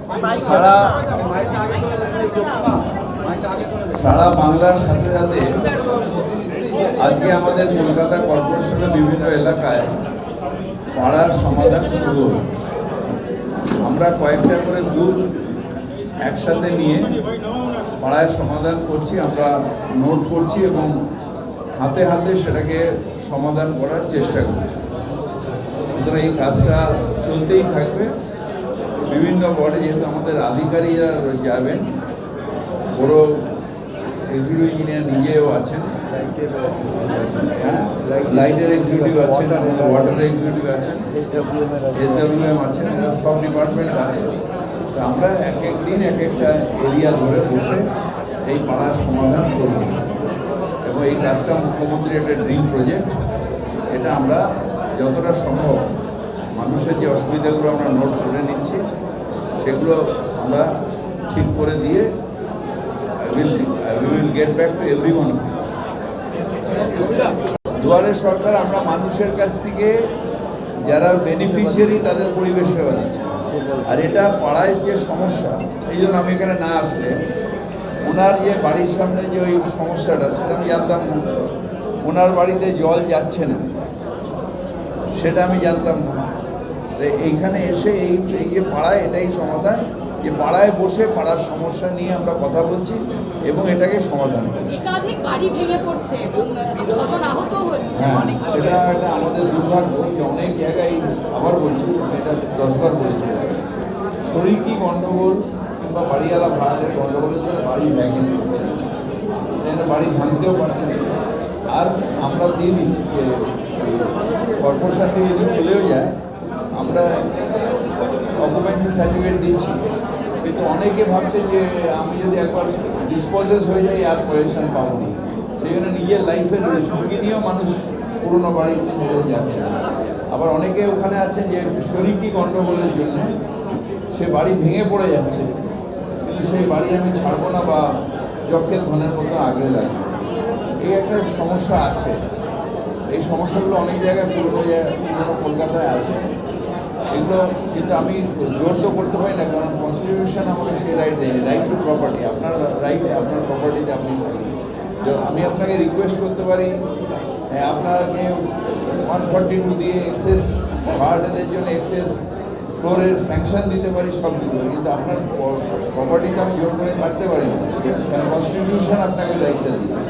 সারা সারা বাংলার সাথে সাথে আজকে আমাদের কলকাতা কর্পোরেশনের বিভিন্ন এলাকায় পাড়ার সমাধান শুরু হল। আমরা কয়েকটা করে বুথ একসাথে নিয়ে পাড়ায় সমাধান করছি, আমরা নোট করছি এবং হাতে হাতে সেটাকে সমাধান করার চেষ্টা করছি। সুতরাং এই কাজটা চলতেই থাকবে। বিভিন্ন ওয়ার্ডে যেহেতু আমাদের আধিকারিকরা যাবেন, বড় এক্সিকিউটিভ ইঞ্জিনিয়ার নিজেও আছেন, লাইটের এক্সিকিউটিভ আছেন, ওয়াটার এক্সিকিউটিভ আছেন, SWM আছেন, সব ডিপার্টমেন্ট আছে। তো আমরা এক এক দিন এক একটা এরিয়া ধরে বসে এই পাড়ার সমাধান করব এবং এই কাজটা মুখ্যমন্ত্রীর একটা ড্রিম প্রজেক্ট। এটা আমরা যতটা সম্ভব মানুষের যে অসুবিধাগুলো আমরা নোট করে নিচ্ছি সেগুলো আমরা ঠিক করে দিয়ে we will get back to everyone. দুয়ারে সরকার আমরা মানুষের কাছ থেকে যারা বেনিফিশিয়ারি তাদের পরিবেশ সেবা দিচ্ছি। আর এটা পাড়ায় যে সমস্যা, এই জন্য আমি এখানে না আসলে ওনার যে বাড়ির সামনে যে ওই সমস্যাটা সেটা আমি জানতাম না। ওনার বাড়িতে জল যাচ্ছে না সেটা আমি জানতাম না। এইখানে এসে এই যে পাড়ায় এটাই সমাধান, যে পাড়ায় বসে পাড়ার সমস্যা নিয়ে আমরা কথা বলছি এবং এটাকে সমাধান করছি। সেটা আমাদের দুর্ভাগ্য যে অনেক জায়গায়, আবার বলছি এটা 10 বার বলেছি, শরিকি গণ্ডগোল কিংবা বাড়িওয়ালা ভাড়াটের গণ্ডগোলের জন্য বাড়ি ভেঙে দিচ্ছে, সেখানে বাড়ি ভাঙতেও পারছে না। আর আমরা দিয়ে দিচ্ছি যে কর্পোরেশন থেকে যদি চলেও যায় আমরা অকুপেন্সি সার্টিফিকেট দিচ্ছি, কিন্তু অনেকে ভাবছে যে আমি যদি একবার ডিসপোজেস হয়ে যাই আর পজিশন পাবো না, সেই জন্য নিজের লাইফের ঝুঁকি নিয়েও মানুষ পুরোনো বাড়ি ছেড়ে যাচ্ছে। আবার অনেকে ওখানে আছে যে শরিকি গণ্ডগোলের জন্য সে বাড়ি ভেঙে পড়ে যাচ্ছে, কিন্তু সেই বাড়ি আমি ছাড়বো না বা যক্ষের ধনের মতো আগে লাগবে। এই একটা সমস্যা আছে। এই সমস্যাগুলো অনেক জায়গায় পুরোনো কলকাতায় আছে। এগুলো কিন্তু আমি জোর তো করতে পারি না, কারণ কনস্টিটিউশন আমাকে সেই রাইট দেয়নি। রাইট টু প্রপার্টি, আপনার রাইট, আপনার প্রপার্টিতে আপনি আমি আপনাকে রিকোয়েস্ট করতে পারি আপনাকে 142 দিয়ে এক্সেস ভাড়াটেদের জন্য এক্সেস ফ্লোরের স্যাংশন দিতে পারি সবগুলো, কিন্তু আপনার প্রপার্টিতে আমি জোর করে কাটতে পারি না, কারণ কনস্টিটিউশন আপনাকে রাইটটা দিয়েছে।